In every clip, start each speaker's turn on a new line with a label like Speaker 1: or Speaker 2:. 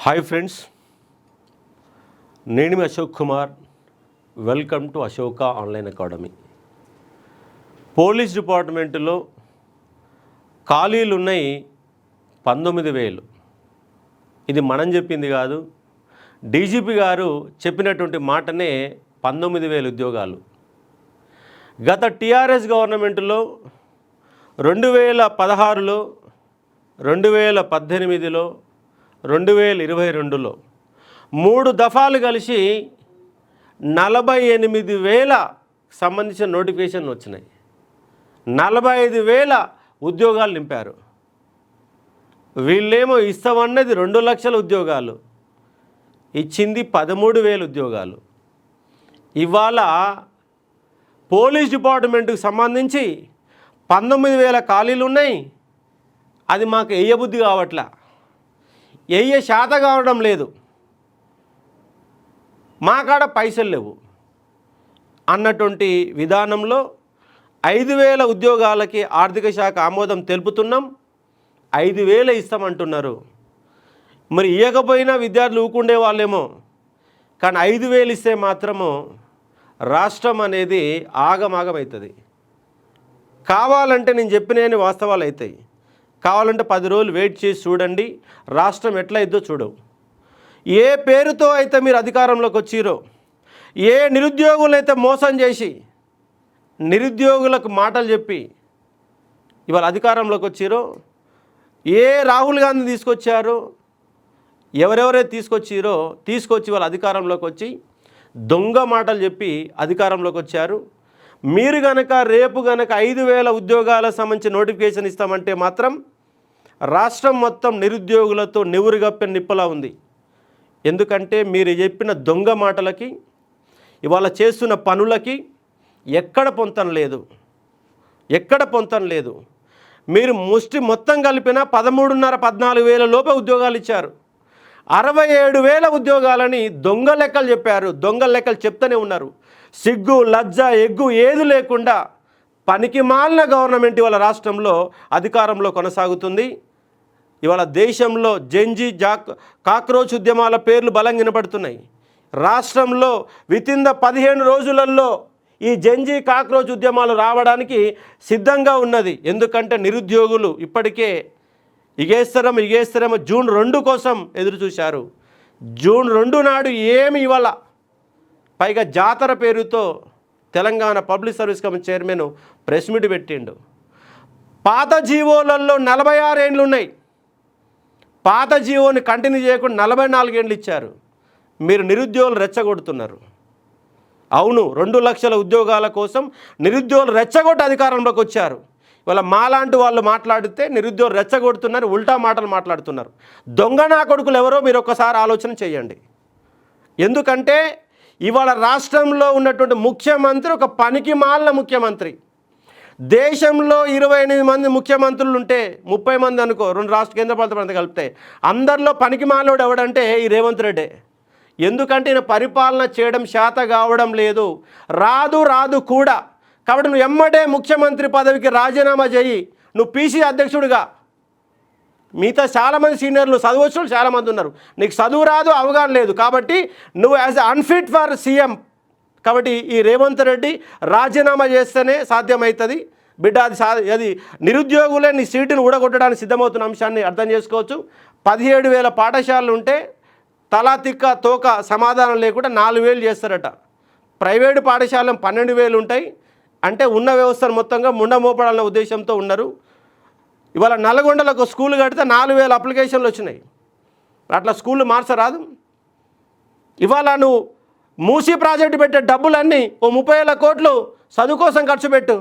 Speaker 1: Hi friends, నేను మీ Ashok Kumar. Welcome to Ashoka online academy. Police డిపార్ట్మెంట్లో ఖాళీలు ఉన్నాయి 19,000. ఇది మనం చెప్పింది కాదు, డీజీపీ గారు చెప్పినటువంటి మాటనే 19,000 ఉద్యోగాలు. గత టీఆర్ఎస్ గవర్నమెంట్లో 2016లో, 2018లో, 2022లో 3 దఫాలు కలిసి 48,000 సంబంధించిన నోటిఫికేషన్లు వచ్చినాయి. 45,000 ఉద్యోగాలు నింపారు. వీళ్ళేమో ఇస్తామన్నది 2 లక్షల ఉద్యోగాలు, ఇచ్చింది 13,000 ఉద్యోగాలు. ఇవాళ పోలీస్ డిపార్ట్మెంట్కి సంబంధించి 19,000 ఖాళీలు ఉన్నాయి. అది మాకు వేయబుద్ధి కావట్లా, శాత కావడం లేదు, మా కాడ పైసలు లేవు అన్నటువంటి విధానంలో 5,000 ఉద్యోగాలకి ఆర్థిక శాఖ ఆమోదం తెలుపుతున్నాం. 5,000 ఇస్తామంటున్నారు. మరి ఇవ్వకపోయినా విద్యార్థులు ఊకుండే వాళ్ళేమో, కానీ 5,000 ఇస్తే మాత్రము రాష్ట్రం అనేది ఆగమాగమవుతుంది. కావాలంటే నేను చెప్పినవి వాస్తవాలు అవుతాయి. కావాలంటే 10 రోజులు వెయిట్ చేసి చూడండి, రాష్ట్రం ఎట్లయిద్దో చూడవు. ఏ పేరుతో అయితే మీరు అధికారంలోకి వచ్చిరో, ఏ నిరుద్యోగులైతే మోసం చేసి నిరుద్యోగులకు మాటలు చెప్పి ఇవాళ అధికారంలోకి వచ్చిరో, ఏ రాహుల్ గాంధీ తీసుకొచ్చారో, ఎవరెవరైతే తీసుకొచ్చి వాళ్ళ అధికారంలోకి వచ్చి దొంగ మాటలు చెప్పి అధికారంలోకి వచ్చారు. మీరు రేపు 5,000 ఉద్యోగాలకు సంబంధించి నోటిఫికేషన్ ఇస్తామంటే మాత్రం రాష్ట్రం మొత్తం నిరుద్యోగులతో నివురుగప్పిన నిప్పలా ఉంది. ఎందుకంటే మీరు చెప్పిన దొంగ మాటలకి, ఇవాళ చేస్తున్న పనులకి ఎక్కడ పొంతం లేదు. మీరు ముష్టి మొత్తం కలిపిన 13,500-14,000 లోపే ఉద్యోగాలు ఇచ్చారు. 67,000 ఉద్యోగాలని దొంగ లెక్కలు చెప్పారు. దొంగ లెక్కలు చెప్తూనే ఉన్నారు. సిగ్గు, లజ్జ, ఎగ్గు ఏది లేకుండా పనికి మాలిన గవర్నమెంట్ ఇవాళ రాష్ట్రంలో అధికారంలో కొనసాగుతుంది. ఇవాళ దేశంలో జెంజీ కాక్రోచ్ ఉద్యమాల పేర్లు బలంగా వినపడుతున్నాయి. రాష్ట్రంలో వితిన్ 15 రోజులలో ఈ జెంజీ కాక్రోచ్ ఉద్యమాలు రావడానికి సిద్ధంగా ఉన్నది. ఎందుకంటే నిరుద్యోగులు ఇప్పటికే ఇగేస్తరమ జూన్ 2 కోసం ఎదురు చూశారు. జూన్ 2 నాడు ఏమి ఇవాళ పైగా జాతర పేరుతో Telangana public service commission chairman press meet పెట్టిండు. పాత జీవోలలో 46 ఏండ్లు ఉన్నాయి. పాత జీవోని కంటిన్యూ చేయకుండా 44 ఏండ్లు ఇచ్చారు. మీరు నిరుద్యోగులు రెచ్చగొడుతున్నారు. అవును, 2 లక్షల ఉద్యోగాల కోసం నిరుద్యోగులు రెచ్చగొట్టి అధికారంలోకి వచ్చారు. ఇవాళ మాలాంటి వాళ్ళు మాట్లాడితే నిరుద్యోగులు రెచ్చగొడుతున్నారు, ఉల్టా మాటలు మాట్లాడుతున్నారు. దొంగ నా కొడుకులు ఎవరో మీరు ఒక్కసారి ఆలోచన చేయండి. ఎందుకంటే ఇవాళ రాష్ట్రంలో ఉన్నటువంటి ముఖ్యమంత్రి ఒక పనికి మాలిన ముఖ్యమంత్రి. దేశంలో 28 మంది ముఖ్యమంత్రులు ఉంటే 30 మంది అనుకో, 2 రాష్ట్ర కేంద్రపాలిత ప్రాంతాలు కలిపితే, అందరిలో పనికి మాలినోడు ఎవడంటే ఈ రేవంత్ రెడ్డి. ఎందుకంటే ఈయన పరిపాలన చేయడం శాత కావడం లేదు, రాదు కూడా. కాబట్టి నువ్వు ఎమ్మటే ముఖ్యమంత్రి పదవికి రాజీనామా చేయి. నువ్వు పీసీ అధ్యక్షుడిగా, మిగతా చాలామంది సీనియర్లు చదువు చాలామంది ఉన్నారు, నీకు చదువు రాదు, అవగాహన లేదు. కాబట్టి నువ్వు యాజ్ అన్ఫిట్ ఫర్ సీఎం. కాబట్టి ఈ రేవంత్ రెడ్డి రాజీనామా చేస్తేనే సాధ్యమవుతుంది బిడ్డ. అది నిరుద్యోగులే నీ సీటును ఊడగొట్టడానికి సిద్ధమవుతున్న అంశాన్ని అర్థం చేసుకోవచ్చు. 17,000 పాఠశాలలు ఉంటే తలా తిక్క తోక సమాధానం లేకుండా 4,000 చేస్తారట. ప్రైవేటు పాఠశాలలు 12,000 ఉంటాయి. అంటే ఉన్న వ్యవస్థను మొత్తంగా ముండమోపడాలన్న ఉద్దేశంతో ఉన్నారు. ఇవాళ నల్గొండలకు స్కూల్ కడితే 4,000 అప్లికేషన్లు వచ్చినాయి. అట్లా స్కూళ్ళు మార్చరాదు. ఇవాళ నువ్వు మూసీ ప్రాజెక్టు పెట్టే డబ్బులన్నీ 30,000 కోట్లు చదువు కోసం ఖర్చు పెట్టు.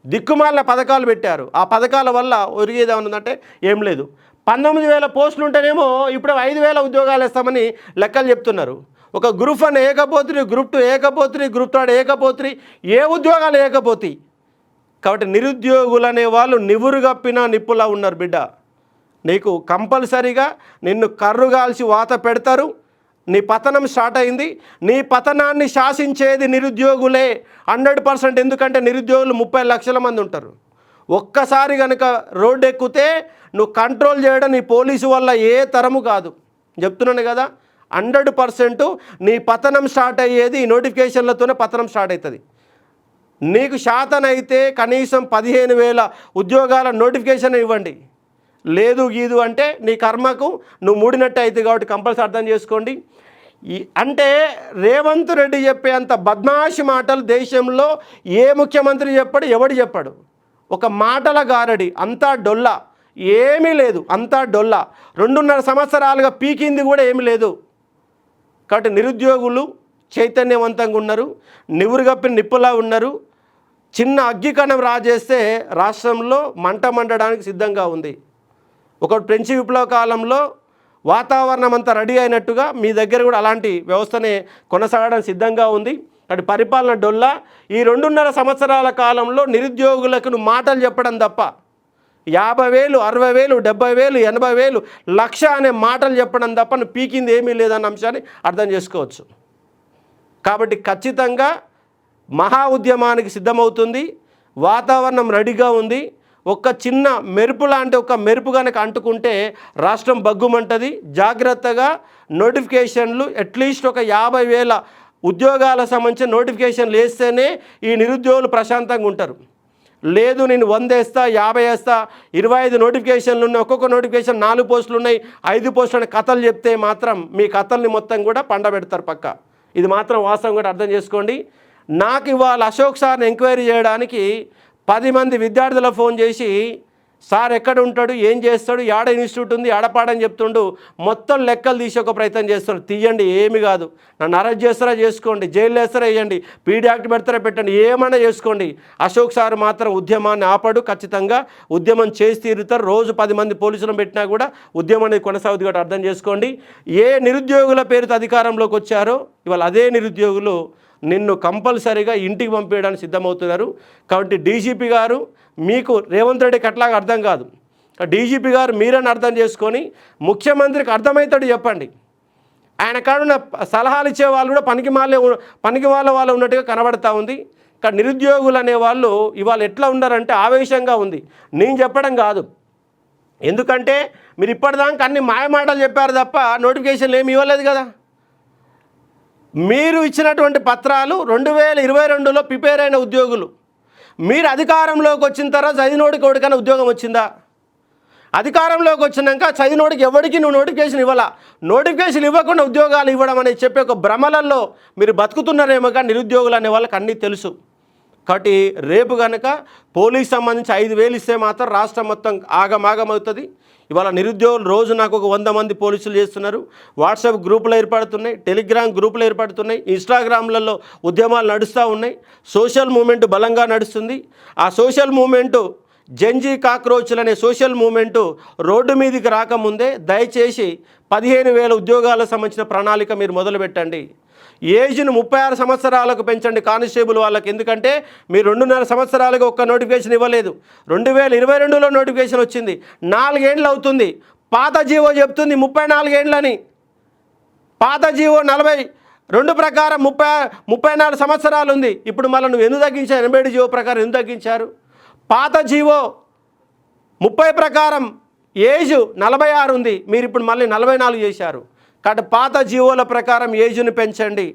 Speaker 1: దిక్కుమాలిన పథకాలు పెట్టారు. ఆ పథకాల వల్ల ఒరిగేది ఏమన్నదంటే ఏం లేదు. 19,000 పోస్టులు ఉంటేనేమో ఇప్పుడు 5,000 ఉద్యోగాలు ఇస్తామని లెక్కలు చెప్తున్నారు. ఒక గ్రూప్ 1 ఏకపోతుంది, గ్రూప్ 2 ఏకపోతుంది, గ్రూప్ 3 ఏకపోతుంది, ఏ ఉద్యోగాలు ఏకపోతాయి. కాబట్టి నిరుద్యోగులు అనే వాళ్ళు నివురుగప్పిన నిప్పులా ఉన్నారు బిడ్డ. నీకు కంపల్సరీగా నిన్ను కర్రుగాల్చి వాత పెడతారు. నీ పతనం స్టార్ట్ అయింది. నీ పతనాన్ని శాసించేది నిరుద్యోగులే 100%. ఎందుకంటే నిరుద్యోగులు 30 లక్షల మంది ఉంటారు. ఒక్కసారి కనుక రోడ్డు ఎక్కితే నువ్వు కంట్రోల్ చేయడం నీ పోలీసు వల్ల ఏ తరము కాదు. చెప్తున్నాను కదా, 100% నీ పతనం స్టార్ట్ అయ్యేది ఈ నోటిఫికేషన్లతోనే పతనం స్టార్ట్ అవుతుంది. నీకు శాతనైతే కనీసం 15,000 ఉద్యోగాల నోటిఫికేషన్ ఇవ్వండి. లేదు గీదు అంటే నీ కర్మకు నువ్వు మూడినట్టు అయితే కాబట్టి కంపల్సరీ అర్థం చేసుకోండి. అంటే రేవంత్ రెడ్డి చెప్పే అంత బద్మాషి మాటలు దేశంలో ఏ ముఖ్యమంత్రి చెప్పాడు, ఎవడు చెప్పాడు? ఒక మాటల గారడి, అంతా డొల్ల, ఏమీ లేదు, అంతా డొల్ల. 2.5 సంవత్సరాలుగా పీకింది కూడా ఏమీ లేదు. కాబట్టి నిరుద్యోగులు చైతన్యవంతంగా ఉన్నారు, నివురుగప్పిన నిప్పులా ఉన్నారు. చిన్న అగ్గికణం రాజేస్తే రాష్ట్రంలో మంట మండడానికి సిద్ధంగా ఉంది. ఒక ఫ్రెంచ్ విప్లవ కాలంలో వాతావరణం అంతా రెడీ అయినట్టుగా మీ దగ్గర కూడా అలాంటి వ్యవస్థనే కొనసాగడం సిద్ధంగా ఉంది. అటు పరిపాలన డొల్లా. ఈ 2.5 సంవత్సరాల కాలంలో నిరుద్యోగులకు నువ్వు మాటలు చెప్పడం తప్ప 50,000, 60,000, 70,000, 80,000, 1,00,000 అనే మాటలు చెప్పడం తప్ప నువ్వు పీకింది ఏమీ లేదన్న అంశాన్ని అర్థం చేసుకోవచ్చు. కాబట్టి ఖచ్చితంగా మహా ఉద్యమానికి సిద్ధమవుతుంది. వాతావరణం రెడీగా ఉంది. ఒక చిన్న మెరుపు లాంటి ఒక మెరుపు కనుక అంటుకుంటే రాష్ట్రం బగ్గుమంటుంది. జాగ్రత్తగా నోటిఫికేషన్లు అట్లీస్ట్ ఒక 50,000 ఉద్యోగాల సంబంధించిన నోటిఫికేషన్లు వేస్తేనే ఈ నిరుద్యోగులు ప్రశాంతంగా ఉంటారు. లేదు నేను 100 వేస్తా, 50 వేస్తా, 25 నోటిఫికేషన్లు ఉన్నాయి, ఒక్కొక్క నోటిఫికేషన్ 4 పోస్టులు ఉన్నాయి, 5 పోస్టులు అనే కథలు చెప్తే మాత్రం మీ కథల్ని మొత్తం కూడా పండబెడతారు పక్క. ఇది మాత్రం వాస్తవం కూడా అర్థం చేసుకోండి. నాకు ఇవాళ అశోక్ సార్ని ఎంక్వైరీ చేయడానికి 10 మంది విద్యార్థుల ఫోన్ చేసి సార్ ఎక్కడ ఉంటాడు, ఏం చేస్తాడు, యాడ ఇన్స్టిట్యూట్ ఉంది, ఆడపాడని చెప్తుండు. మొత్తం లెక్కలు తీసి ఒక ప్రయత్నం చేస్తాడు. తీయండి, ఏమి కాదు. నన్ను అరెస్ట్ చేస్తారా చేసుకోండి, జైలు వేస్తారా వేయండి, పీడీ యాక్ట్ పెడతారా పెట్టండి, ఏమైనా చేసుకోండి. అశోక్ సార్ మాత్రం ఉద్యమాన్ని ఆపడు. ఖచ్చితంగా ఉద్యమం చేసి తీరుతారు. రోజు 10 మంది పోలీసులను పెట్టినా కూడా ఉద్యమం అనేది కొనసాగుతుంది కూడా అర్థం చేసుకోండి. ఏ నిరుద్యోగుల పేరుతో అధికారంలోకి వచ్చారో ఇవాళ అదే నిరుద్యోగులు నిన్ను కంపల్సరీగా ఇంటికి పంపించడానికి సిద్ధమవుతున్నారు. కాబట్టి డీజీపీ గారు మీకు రేవంత్ రెడ్డికి అట్లాగా అర్థం కాదు. డీజీపీ గారు మీరని అర్థం చేసుకొని ముఖ్యమంత్రికి అర్థమవుతాడు చెప్పండి. ఆయన కాడున్న సలహాలు ఇచ్చే వాళ్ళు కూడా పనికి వాళ్ళు ఉన్నట్టుగా కనబడతా ఉంది. కానీ నిరుద్యోగులు అనేవాళ్ళు ఇవాళ ఎట్లా ఉన్నారంటే ఆవేశంగా ఉంది. నేను చెప్పడం కాదు, ఎందుకంటే మీరు ఇప్పటిదాకా అన్ని మాయమాటలు చెప్పారు తప్ప నోటిఫికేషన్లు ఏమి ఇవ్వలేదు కదా. మీరు ఇచ్చినటువంటి పత్రాలు 2022లో ప్రిపేర్ అయిన ఉద్యోగులు. మీరు అధికారంలోకి వచ్చిన తర్వాత చదివినోడికి ఎవరికైనా ఉద్యోగం వచ్చిందా? అధికారంలోకి వచ్చినాక చదివినోడికి ఎవరికి నువ్వు నోటిఫికేషన్ ఇవ్వాలా. నోటిఫికేషన్ ఇవ్వకుండా ఉద్యోగాలు ఇవ్వడం అనేది చెప్పే ఒక భ్రమలలో మీరు బతుకుతున్నారేమో. కానీ నిరుద్యోగులు అనే వాళ్ళకి అన్నీ తెలుసు. కాబట్టి రేపు కనుక పోలీస్ సంబంధించి 5,000 ఇస్తే మాత్రం రాష్ట్రం మొత్తం ఆగమాగమవుతుంది. ఇవాళ నిరుద్యోగులు రోజు నాకు ఒక 100 మంది పోలీసులు చేస్తున్నారు. వాట్సాప్ గ్రూపులు ఏర్పడుతున్నాయి, టెలిగ్రామ్ గ్రూపులు ఏర్పడుతున్నాయి, ఇన్స్టాగ్రామ్లలో ఉద్యమాలు నడుస్తూ ఉన్నాయి. సోషల్ మూమెంట్ బలంగా నడుస్తుంది. ఆ సోషల్ మూమెంటు జంజీ కాక్రోచ్లు అనే సోషల్ మూమెంటు రోడ్డు మీదకి రాకముందే దయచేసి 15,000 ఉద్యోగాలకు సంబంధించిన ప్రణాళిక మీరు మొదలుపెట్టండి. ఏజ్ను 36 సంవత్సరాలకు పెంచండి కానిస్టేబుల్ వాళ్ళకి. ఎందుకంటే మీరు 2.5 సంవత్సరాలుగా ఒక్క నోటిఫికేషన్ ఇవ్వలేదు. 2022లో నోటిఫికేషన్ వచ్చింది, 4 ఏళ్ళు అవుతుంది. పాత జీవో చెప్తుంది 34 ఏళ్ళని. పాత జీవో 42 ప్రకారం 34 సంవత్సరాలు ఉంది. ఇప్పుడు మళ్ళీ నువ్వు ఎందుకు తగ్గించారు? 87 జీవో ప్రకారం ఎందుకు తగ్గించారు? పాత జీవో 30 ప్రకారం ఏజ్ 46 ఉంది, మీరు ఇప్పుడు మళ్ళీ 44 చేశారు. కాబట్టి పాత జీవోల ప్రకారం ఏజ్ను పెంచండి.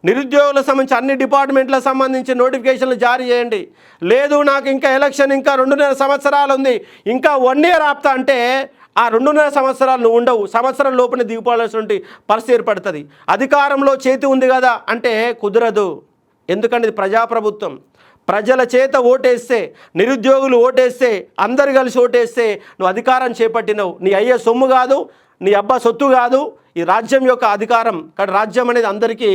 Speaker 1: నిరుద్యోగులకు సంబంధించి అన్ని డిపార్ట్మెంట్లకు సంబంధించి నోటిఫికేషన్లు జారీ చేయండి. లేదు నాకు ఇంకా ఎలక్షన్ ఇంకా 2.5 సంవత్సరాలు ఉంది, ఇంకా 1 ఇయర్ ఆపుతా అంటే ఆ 2.5 సంవత్సరాలు నువ్వు ఉండవు. సంవత్సరం లోపల దిగిపోవాల్సినటువంటి పరిస్థితి ఏర్పడుతుంది. అధికారంలో చేతి ఉంది కదా అంటే కుదరదు. ఎందుకంటే ఇది ప్రజాప్రభుత్వం. ప్రజల చేత ఓటేస్తే, నిరుద్యోగులు ఓటేస్తే, అందరు కలిసి ఓటేస్తే నువ్వు అధికారం చేపట్టినవు. నీ అయ్యే సొమ్ము కాదు, నీ అబ్బా సొత్తు కాదు. ఈ రాజ్యం యొక్క అధికారం. కానీ రాజ్యం అనేది అందరికీ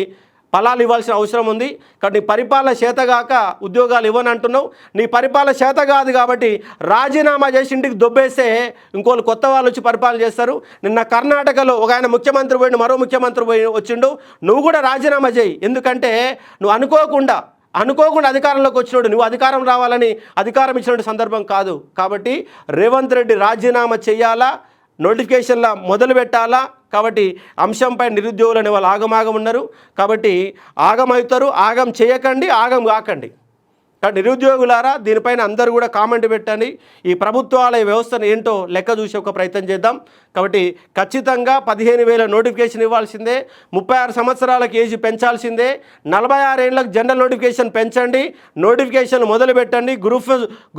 Speaker 1: ఫలాలు ఇవ్వాల్సిన అవసరం ఉంది. కానీ నీ పరిపాలన చేతగాక ఉద్యోగాలు ఇవ్వనంటున్నావు. నీ పరిపాలన చేత కాదు కాబట్టి రాజీనామా చేసి ఇంటికి దొబ్బేస్తే ఇంకోళ్ళు కొత్త వాళ్ళు వచ్చి పరిపాలన చేస్తారు. నిన్న కర్ణాటకలో ఒక ఆయన ముఖ్యమంత్రి పోయిండు, మరో ముఖ్యమంత్రి వచ్చిండు. నువ్వు కూడా రాజీనామా చేయి. ఎందుకంటే నువ్వు అనుకోకుండా అధికారంలోకి వచ్చినాడు. నువ్వు అధికారం రావాలని అధికారం ఇచ్చినటువంటి సందర్భం కాదు. కాబట్టి రేవంత్ రెడ్డి రాజీనామా చేయాలా, నోటిఫికేషన్ల మొదలు పెట్టాలా. కాబట్టి అంశంపై నిరుద్యోగులు అనే వాళ్ళు ఆగమాగం ఉన్నారు. కాబట్టి ఆగమవుతారు. ఆగం చేయకండి, ఆగం కాకండి. కాబట్టి నిరుద్యోగులారా దీనిపైన అందరూ కూడా కామెంట్ పెట్టండి. ఈ ప్రభుత్వాల వ్యవస్థను ఏంటో లెక్క చూసే ఒక ప్రయత్నం చేద్దాం. కాబట్టి ఖచ్చితంగా 15,000 నోటిఫికేషన్ ఇవ్వాల్సిందే, 36 సంవత్సరాలకు ఏజ్ పెంచాల్సిందే, 46 ఏళ్ళకు జనరల్ నోటిఫికేషన్ పెంచండి, నోటిఫికేషన్ మొదలు పెట్టండి.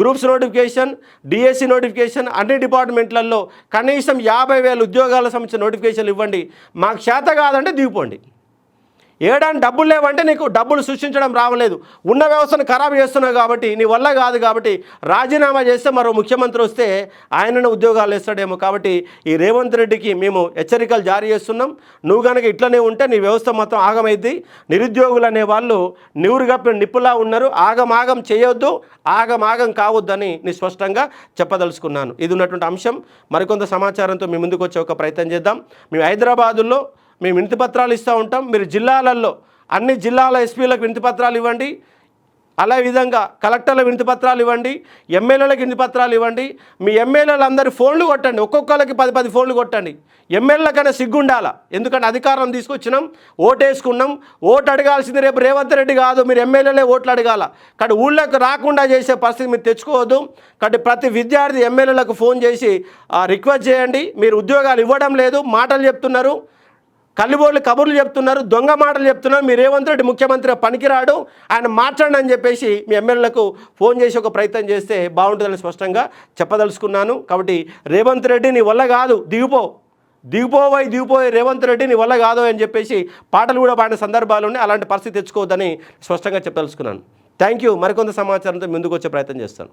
Speaker 1: గ్రూప్స్ నోటిఫికేషన్, డిఎస్సి నోటిఫికేషన్ అన్ని డిపార్ట్మెంట్లలో కనీసం 50,000 ఉద్యోగాలకు సంబంధించిన నోటిఫికేషన్లు ఇవ్వండి. మాకు చేత కాదంటే దిగిపోండి. ఏడాని డబ్బులు లేవంటే నీకు డబ్బులు సృష్టించడం రావలేదు, ఉన్న వ్యవస్థను ఖరాబు చేస్తున్నావు కాబట్టి నీ వల్ల కాదు. కాబట్టి రాజీనామా చేస్తే మరో ముఖ్యమంత్రి వస్తే ఆయనను ఉద్యోగాలు ఇస్తాడేమో. కాబట్టి ఈ రేవంత్ రెడ్డికి మేము హెచ్చరికలు జారీ చేస్తున్నాం. నువ్వు కనుక ఇట్లనే ఉంటే నీ వ్యవస్థ మొత్తం ఆగమైద్ది. నిరుద్యోగులు అనే వాళ్ళు నివురుగప్పిన నిప్పులా ఉన్నారు. ఆగమాగం చేయొద్దు, ఆగమాగం కావద్దని నేను స్పష్టంగా చెప్పదలుచుకున్నాను. ఇది ఉన్నటువంటి అంశం. మరికొంత సమాచారంతో మీ ముందుకు వచ్చే ఒక ప్రయత్నం చేద్దాం. మేము హైదరాబాదులో మేము వినతి పత్రాలు ఇస్తూ ఉంటాం. మీరు జిల్లాలలో అన్ని జిల్లాల ఎస్పీలకు వినతి పత్రాలు ఇవ్వండి, అలా విధంగా కలెక్టర్ల వినతి పత్రాలు ఇవ్వండి, ఎమ్మెల్యేలకు వినతి పత్రాలు ఇవ్వండి. మీ ఎమ్మెల్యేలు అందరి ఫోన్లు కొట్టండి, ఒక్కొక్కరికి 10 ఫోన్లు కొట్టండి. ఎమ్మెల్యేలకైనా సిగ్గుండాలా, ఎందుకంటే అధికారం తీసుకొచ్చినాం, ఓటేసుకున్నాం. ఓటు అడగాల్సింది రేపు రేవంత్ రెడ్డి కాదు, మీరు ఎమ్మెల్యేలే ఓట్లు అడగాల. కాబట్టి ఊళ్ళకు రాకుండా చేసే పరిస్థితి మీరు తెచ్చుకోవద్దు. కాబట్టి ప్రతి విద్యార్థి ఎమ్మెల్యేలకు ఫోన్ చేసి రిక్వెస్ట్ చేయండి. మీరు ఉద్యోగాలు ఇవ్వడం లేదు, మాటలు చెప్తున్నారు, కల్లిబోళ్ళు కబుర్లు చెప్తున్నారు, దొంగ మాటలు చెప్తున్నారు. మీ రేవంత్ రెడ్డి ముఖ్యమంత్రి పనికిరాడు, ఆయన మాట్లాడండి అని చెప్పేసి మీ ఎమ్మెల్యేలకు ఫోన్ చేసి ఒక ప్రయత్నం చేస్తే బాగుంటుందని స్పష్టంగా చెప్పదలుచుకున్నాను. కాబట్టి రేవంత్ రెడ్డి నీ వల్ల కాదు, దిగిపోయి రేవంత్ రెడ్డి నీ వల్ల కాదు అని చెప్పేసి పాటలు కూడా పాడిన సందర్భాలు ఉన్నాయి. అలాంటి పరిస్థితి తెచ్చుకోవద్దని స్పష్టంగా చెప్పదలుచుకున్నాను. Thank you. మరికొంత సమాచారంతో ముందుకు వచ్చే ప్రయత్నం చేస్తాను.